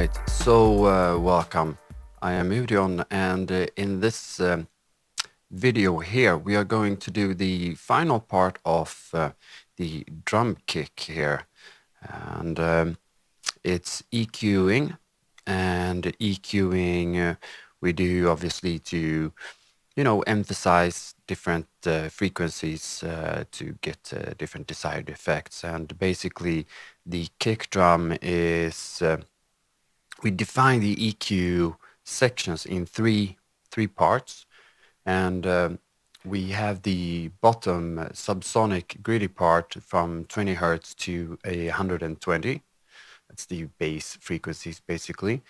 right, so welcome. I am Udion, and in this video here, we are going to do the final part of the drum kick here. And it's EQing, and EQing we do obviously to, emphasize different frequencies to get different desired effects. And basically, the kick drum is we define the EQ sections in three parts, and we have the bottom subsonic gritty part from 20 hertz to 120. That's the bass frequencies basically.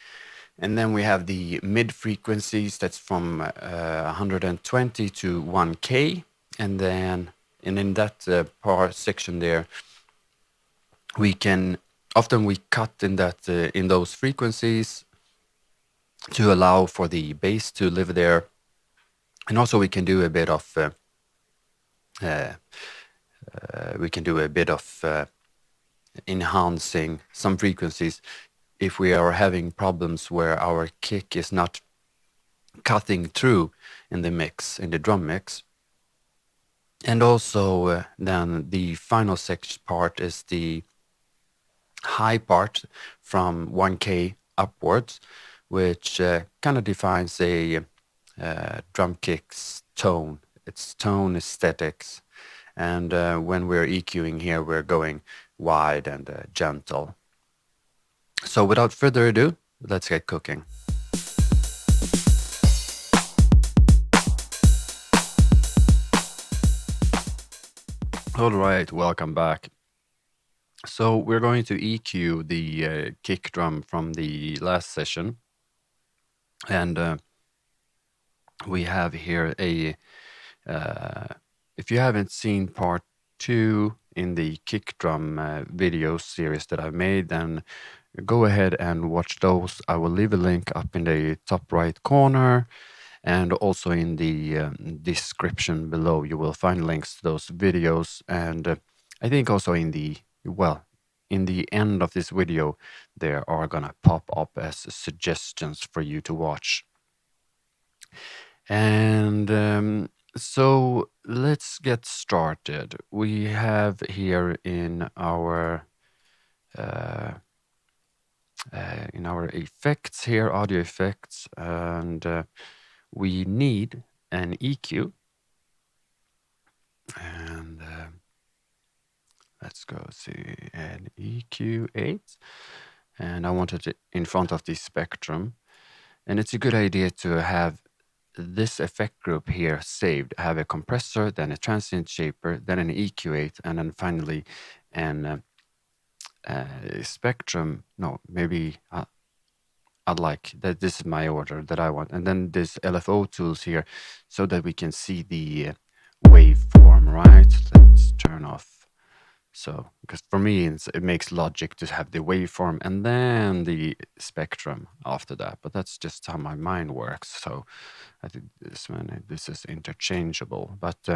And then we have the mid frequencies, that's from 120 to 1K. And then in that part section there, we can often we cut in that in those frequencies to allow for the bass to live there, and also we can do a bit of enhancing some frequencies if we are having problems where our kick is not cutting through in the mix, in the drum mix. And also then the final section part is the high part from 1K upwards, which kind of defines a drum kick's tone, its tone aesthetics. And when we're EQing here, we're going wide and gentle. So without further ado, let's get cooking. All right, welcome back. So we're going to EQ the kick drum from the last session. And we have here a, if you haven't seen part 2 in the kick drum video series that I've made, then go ahead and watch those. I will leave a link up in the top right corner, and also in the description below you will find links to those videos. And I think also in the end of this video there are gonna pop up as suggestions for you to watch. And so let's get started. We have here in our effects here, audio effects, and we need an EQ. And let's go see an EQ8, and I want it in front of the spectrum. And it's a good idea to have this effect group here saved. Have a compressor, then a transient shaper, then an EQ8, and then finally an spectrum. No, maybe I'd like that. This is my order that I want, and then this LFO tools here, so that we can see the waveform. Right? Let's turn off. So, because for me, it makes logic to have the waveform and then the spectrum after that. But that's just how my mind works. So I think this is interchangeable. But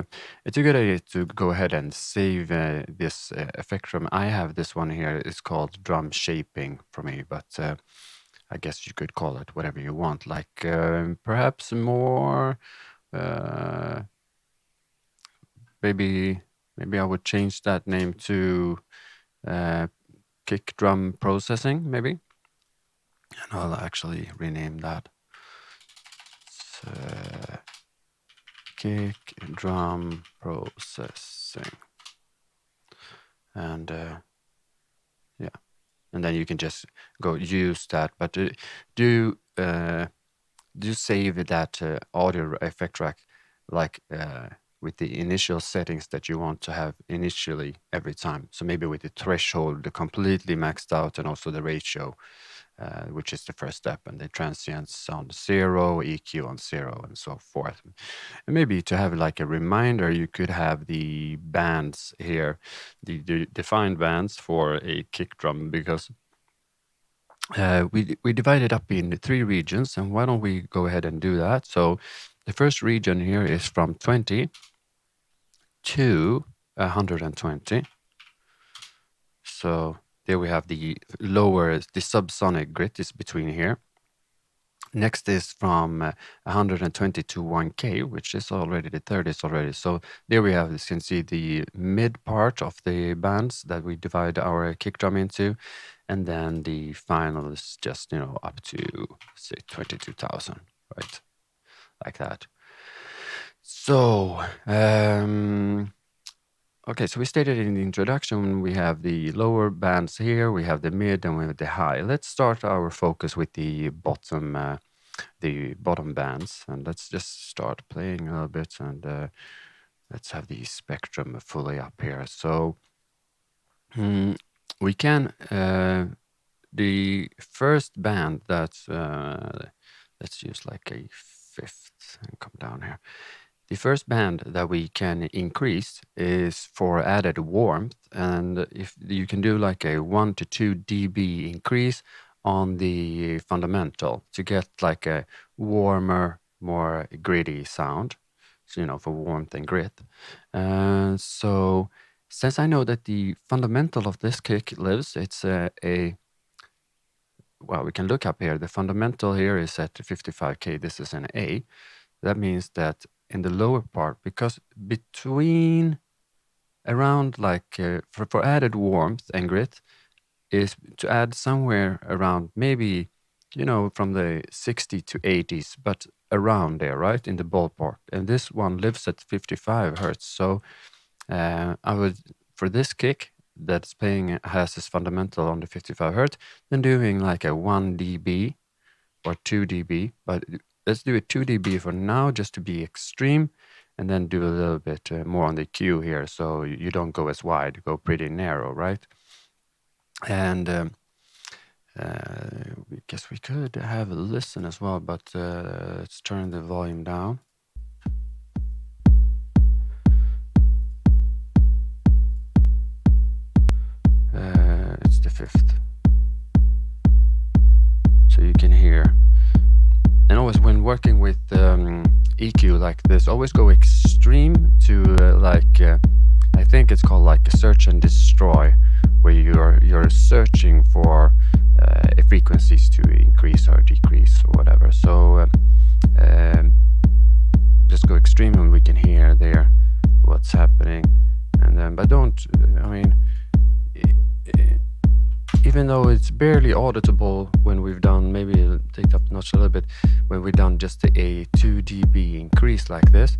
it's a good idea to go ahead and save this effect drum. I have this one here. It's called drum shaping for me, but I guess you could call it whatever you want. Like perhaps more, maybe I would change that name to kick drum processing, maybe. And I'll actually rename that. Kick drum processing. And yeah, and then you can just go use that. But do save that audio effect track like with the initial settings that you want to have initially every time. So maybe with the threshold completely maxed out, and also the ratio, which is the first step, and the transients on 0, EQ on 0, and so forth. And maybe to have like a reminder, you could have the bands here, the defined bands for a kick drum, because we divide it up in 3 regions, and why don't we go ahead and do that? So the first region here is from 20 to 120. So there we have the lower, the subsonic grit is between here. Next is from 120 to 1K, which is already the 30s already. So there we have, as you can see, the mid part of the bands that we divide our kick drum into. And then the final is just, you know, up to, say, 22,000, right? Like that. So, okay, so we stated in the introduction, we have the lower bands here, we have the mid, and we have the high. Let's start our focus with the bottom bands, and let's just start playing a little bit, and let's have the spectrum fully up here. So we can the first band that's let's use like a fifth and come down here. The first band that we can increase is for added warmth, and if you can do like a 1 to 2 dB increase on the fundamental to get like a warmer, more gritty sound, so, you know, for warmth and grit. So since I know that the fundamental of this kick lives, it's well, we can look up here. The fundamental here is at 55K. This is an A. That means that in the lower part, because between around like for added warmth and grit is to add somewhere around maybe, you know, from the 60 to 80s, but around there, right, in the ballpark. And this one lives at 55 hertz. So I would, for this kick that's playing, has this fundamental on the 55 hertz, then doing like a 1 dB or 2 dB, but let's do it 2 dB for now, just to be extreme, and then do a little bit more on the Q here, so you don't go as wide, go pretty narrow, right? And I guess we could have a listen as well, but let's turn the volume down. It's the fifth. So you can hear. And always when working with EQ like this, always go extreme to I think it's called like a search and destroy, where you're searching for frequencies to increase or decrease or whatever. So just go extreme and we can hear there what's happening. And then, but don't, I mean, even though it's barely auditable when we've done, maybe take up the notch a little bit, when we've done just a 2 dB increase like this,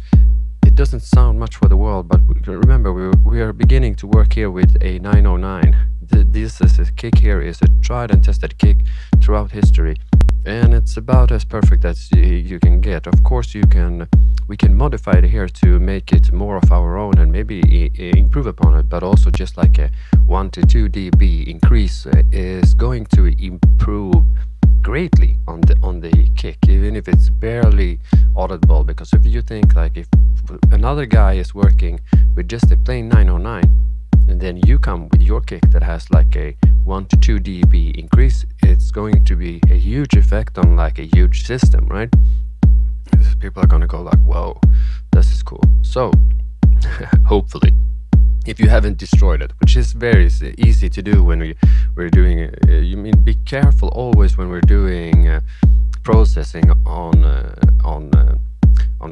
it doesn't sound much for the world, but remember, we are beginning to work here with a 909. This is a kick here is a tried and tested kick throughout history, and it's about as perfect as you can get. Of course, we can modify it here to make it more of our own and maybe improve upon it, but also just like a 1 to 2 dB increase is going to improve greatly on the kick, even if it's barely audible. Because if you think like if another guy is working with just a plain 909, and then you come with your kick that has like a 1 to 2 dB increase, it's going to be a huge effect on like a huge system, right? People are going to go like, whoa, this is cool. So hopefully, if you haven't destroyed it, which is very easy to do when we're doing you mean be careful always when we're doing processing on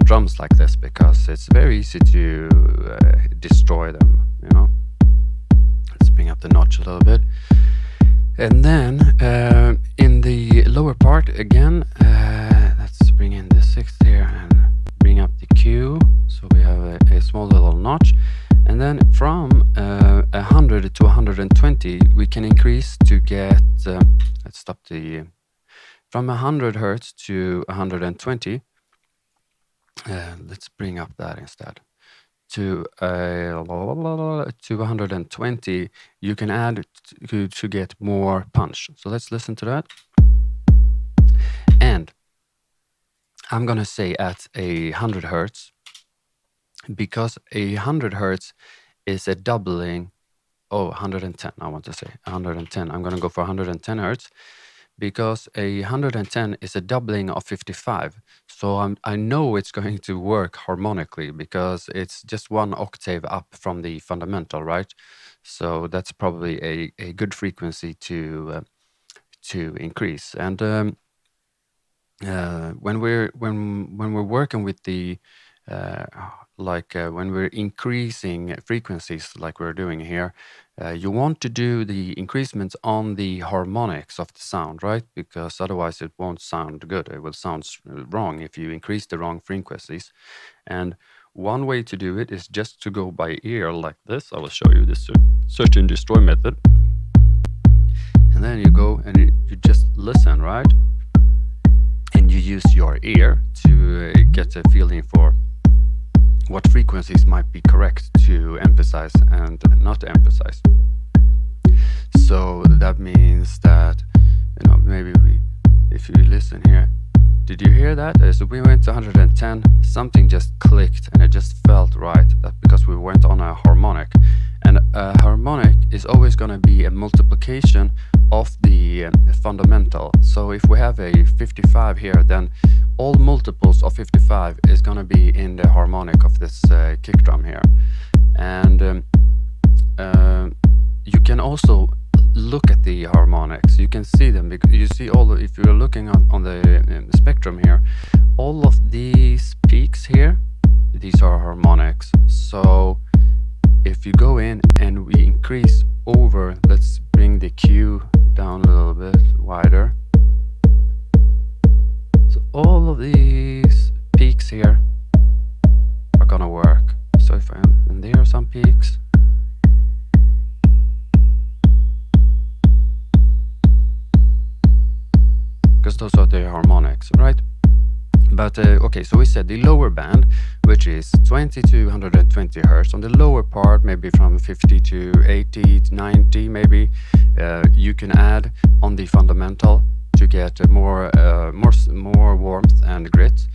drums like this, because it's very easy to destroy them, you know. Let's bring up the notch a little bit. And then in the lower part again, let's bring in the sixth here and bring up the Q, so we have a small little notch. And then from 100 to 120 we can increase to get let's stop the from 100 hertz to 120. Let's bring up that instead. To 120 you can add to get more punch. So let's listen to that. And I'm gonna say at 100 hertz, because 100 hertz is a doubling. 110, I want to say 110. I'm gonna go for 110 hertz, because 110 is a doubling of 55. So I know it's going to work harmonically, because it's just one octave up from the fundamental, right? So that's probably a good frequency to increase. And when we're working with the when we're increasing frequencies like we're doing here, you want to do the increasements on the harmonics of the sound, right? Because otherwise it won't sound good. It will sound wrong if you increase the wrong frequencies. And one way to do it is just to go by ear like this. I will show you this search and destroy method. And then you go and you just listen, right? And you use your ear to get a feeling for what frequencies might be correct to emphasize and not emphasize. So that means that, maybe if you listen here, did you hear that? So we went to 110, something just clicked and it just felt right. That's because we went on a harmonic. And a harmonic is always going to be a multiplication of the fundamental. So if we have a 55 here, then all multiples of 55 is going to be in the harmonic of this kick drum here. And you can also look at the harmonics. You can see them because you see if you're looking on the spectrum here, all of these peaks here, these are harmonics. So if you go in and we increase over, let's bring the Q down a little bit wider. So all of these peaks here are gonna work. So if and there are some peaks. Because those are the harmonics, right? But okay, so we said the lower band, which is 20 to 120 hertz. On the lower part, maybe from 50 to 80 to 90, maybe you can add on the fundamental to get more warmth and grit.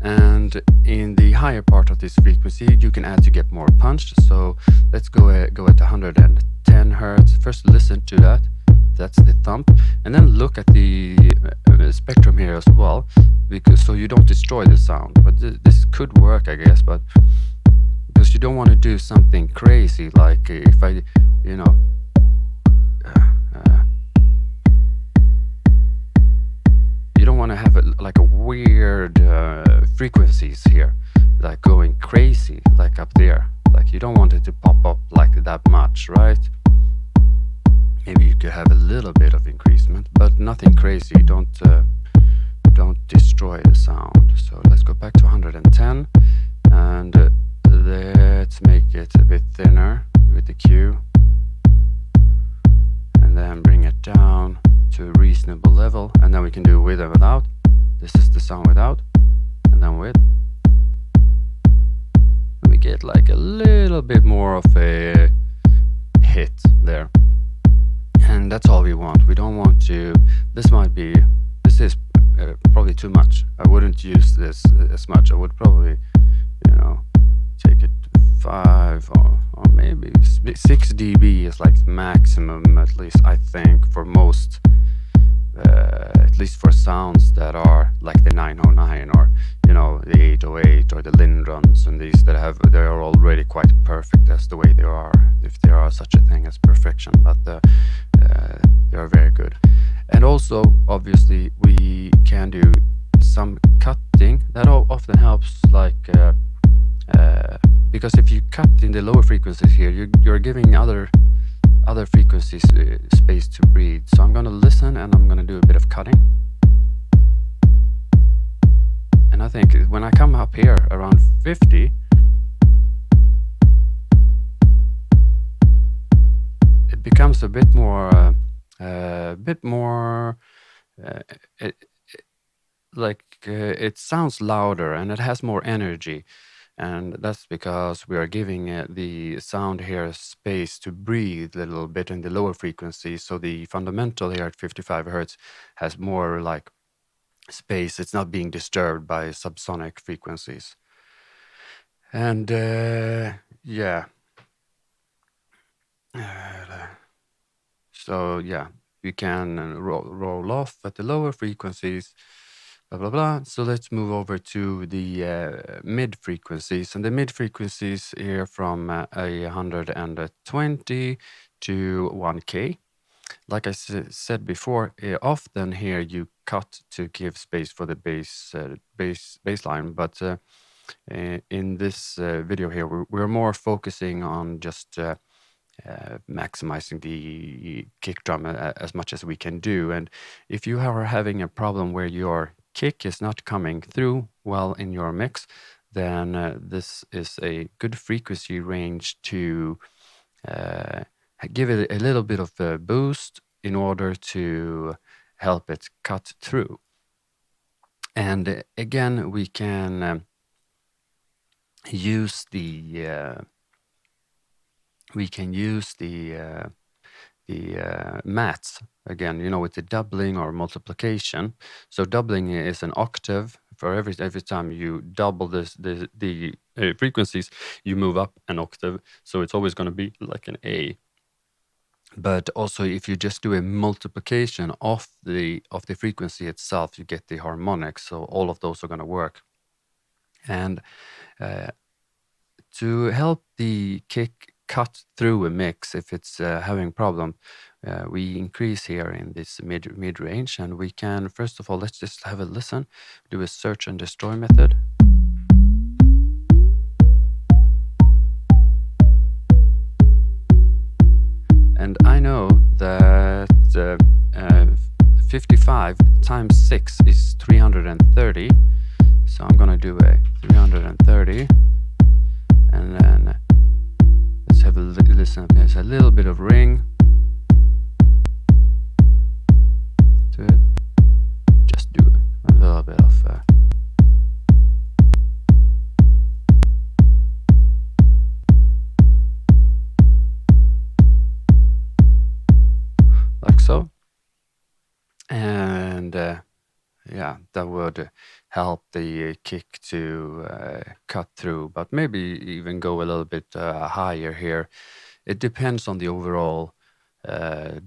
And in the higher part of this frequency, you can add to get more punch. So let's go at 110 hertz. First, listen to that. That's the thump, and then look at the spectrum here as well, because so you don't destroy the sound. But this could work, I guess, but because you don't want to do something crazy, like if I, you don't want to have like a weird frequencies here, like going crazy, like up there. Like you don't want it to pop up like that much, right? Maybe you could have a little bit of increasement, but nothing crazy. Don't destroy the sound. So let's go back to 110, and let's make it a bit thinner with the Q, and then bring it down to a reasonable level, and then we can do with and without. This is the sound without, and then with. And we get like a little bit more of a hit there. And that's all we want. We don't want to. This is probably too much. I wouldn't use this as much. I would probably, take it 5 or maybe 6 dB is like maximum, at least I think, for most, at least for sounds that are like the 909 or the 808 or the Lindrums, and these they are already quite perfect as the way they are, if there are such a thing as perfection, but they are very good. And also obviously we can do some cutting that often helps, like because if you cut in the lower frequencies here, you're giving other frequencies space to breathe. So I'm gonna listen and I'm gonna do a bit of cutting. And I think when I come up here around 50, it becomes a bit more, it sounds louder and it has more energy. And that's because we are giving the sound here space to breathe a little bit in the lower frequencies. So the fundamental here at 55 hertz has more like space. It's not being disturbed by subsonic frequencies. And yeah. So yeah, you can roll off at the lower frequencies blah, blah, blah. So let's move over to the mid frequencies. And the mid frequencies here from 120 to 1K. Like I said before, often here you cut to give space for the bassline, but in this video here, we're more focusing on just maximizing the kick drum as much as we can do. And if you are having a problem where your kick is not coming through well in your mix, then this is a good frequency range to uh, give it a little bit of a boost in order to help it cut through. And again, we can use the mats again, with the doubling or multiplication. So doubling is an octave. For every time you double the frequencies, you move up an octave. So it's always going to be like an A. But also, if you just do a multiplication of the frequency itself, you get the harmonics. So all of those are going to work. And to help the kick cut through a mix, if it's having problem, we increase here in this mid range, and we can first of all, let's just have a listen, do a search and destroy method. And I know that 55 times 6 is 330. So I'm gonna do a 330. And then let's have a listen. There's a little bit of ring to it. Just do a little bit of like so. And yeah, that would help the kick to cut through, but maybe even go a little bit higher here. It depends on the overall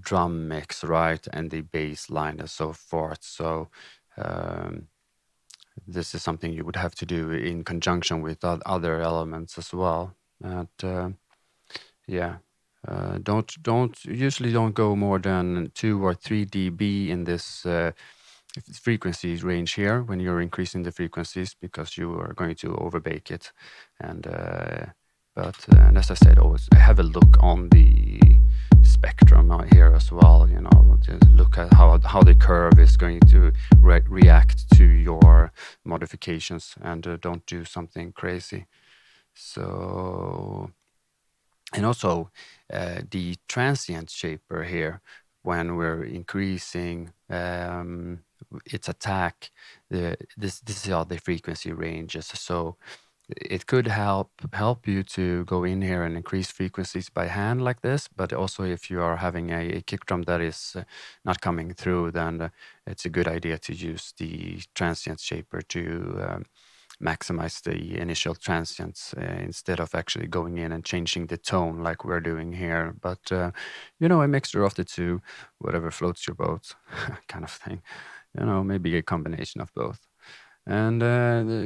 drum mix, right, and the bass line and so forth. So this is something you would have to do in conjunction with other elements as well. And yeah. Usually don't go more than 2 or 3 dB in this frequency range here when you're increasing the frequencies, because you are going to overbake it. And and as I said, always have a look on the spectrum out here as well. Just look at how the curve is going to react to your modifications, and don't do something crazy. So. And also the transient shaper here, when we're increasing its attack, this are the frequency ranges. So it could help you to go in here and increase frequencies by hand like this. But also, if you are having a kick drum that is not coming through, then it's a good idea to use the transient shaper to maximize the initial transients instead of actually going in and changing the tone like we're doing here. But a mixture of the two, whatever floats your boat, kind of thing. Maybe a combination of both. And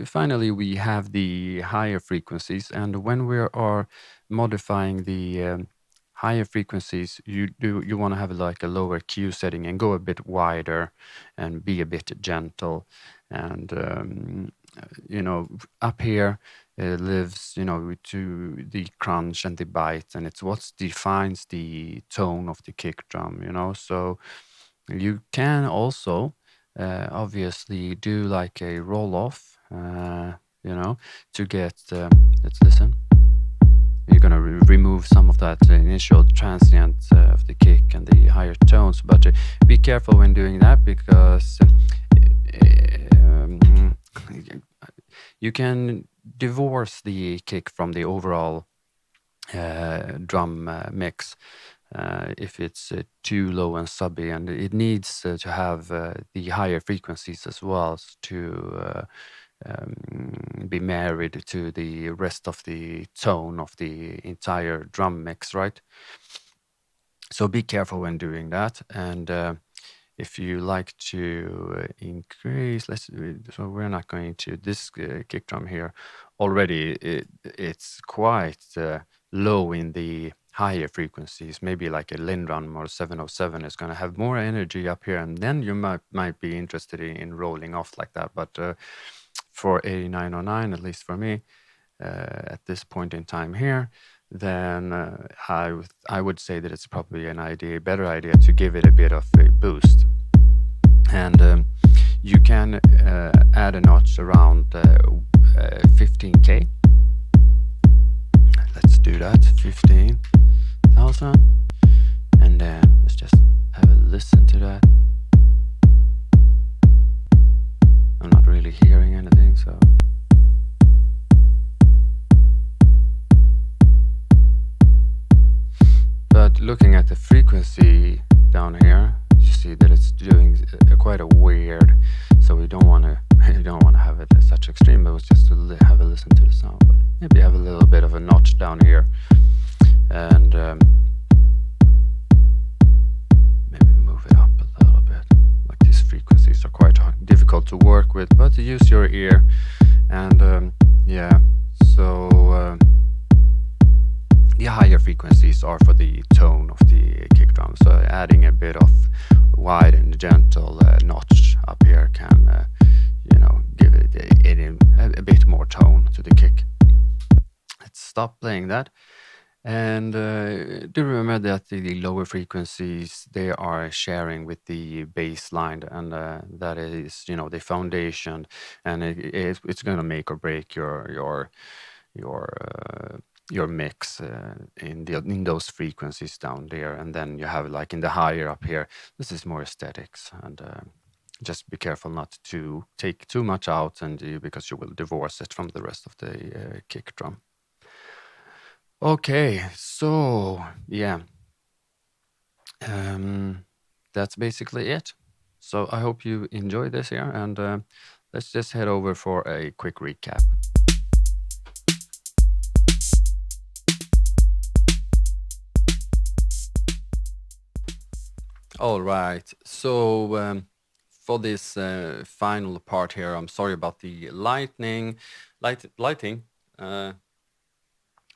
finally, we have the higher frequencies. And when we are modifying the higher frequencies, you want to have like a lower Q setting and go a bit wider and be a bit gentle. And up here lives, to the crunch and the bite, and it's what defines the tone of the kick drum. So you can also obviously do like a roll off, to get. Let's listen. You're gonna remove some of that initial transient of the kick and the higher tones, but be careful when doing that, because you can divorce the kick from the overall drum mix if it's too low and subby, and it needs to have the higher frequencies as well to be married to the rest of the tone of the entire drum mix, right? So be careful when doing that. And if you like to increase, so we're not going to this kick drum here. Already it's quite low in the higher frequencies. Maybe like a Lindrum or 707 is going to have more energy up here, and then you might be interested in rolling off like that. But for 8909, at least for me, at this point in time here, then I would say that it's probably better idea to give it a bit of a boost. And you can add a notch around 15K. Let's do that, 15,000. And then let's just have a listen to that. I'm not really hearing anything, so. But looking at the frequency down here, you see that it's doing quite a weird. So we don't want to have it at such extreme. But it was just to have a listen to the sound. But maybe have a little bit of a notch down here, and maybe move it up a little bit. Like these frequencies are quite difficult to work with, but use your ear. And yeah, so. The higher frequencies are for the tone of the kick drum, so adding a bit of wide and gentle notch up here can, give it a bit more tone to the kick. Let's stop playing that. And do remember that the lower frequencies, they are sharing with the bass line, and that is, the foundation, and it's going to make or break your mix in those frequencies down there. And then you have, like, in the higher up here, this is more aesthetics, and just be careful not to take too much out, and because you will divorce it from the rest of the kick drum. Okay, so yeah, that's basically it. So I hope you enjoy this here, and let's just head over for a quick recap. All right, so for this final part here, I'm sorry about the lighting.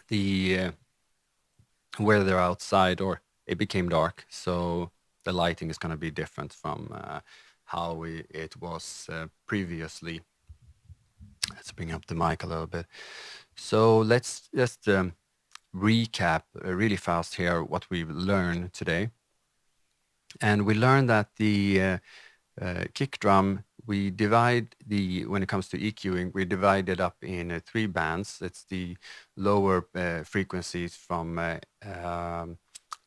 The weather outside, or it became dark, so the lighting is going to be different from how it was previously. Let's bring up the mic a little bit. So let's just recap really fast here what we've learned today. And we learned that the kick drum, when it comes to EQing, we divide it up in 3 bands. It's the lower frequencies from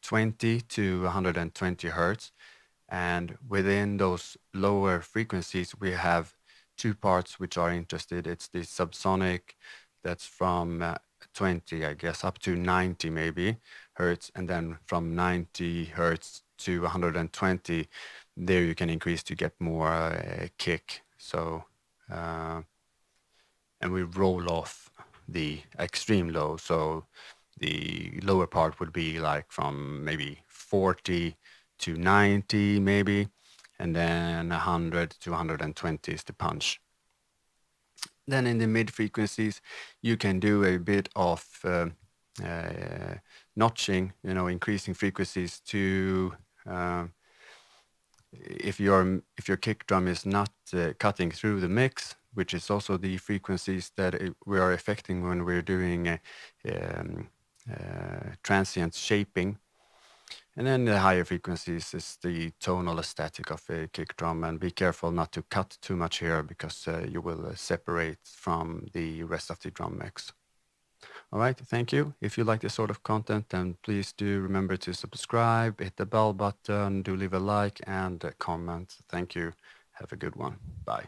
20 to 120 hertz. And within those lower frequencies, we have 2 parts which are interested. It's the subsonic, that's from 20, I guess, up to 90 maybe hertz. And then from 90 hertz to 120, there you can increase to get more kick. So and we roll off the extreme low, so the lower part would be like from maybe 40 to 90 maybe, and then 100 to 120 is the punch. Then in the mid frequencies, you can do a bit of notching, increasing frequencies to if your kick drum is not cutting through the mix, which is also the frequencies that we are affecting when we're doing transient shaping. And then the higher frequencies is the tonal aesthetic of a kick drum, and be careful not to cut too much here, because you will separate from the rest of the drum mix. All right, thank you. If you like this sort of content, then please do remember to subscribe, hit the bell button, do leave a like and a comment. Thank you. Have a good one. Bye.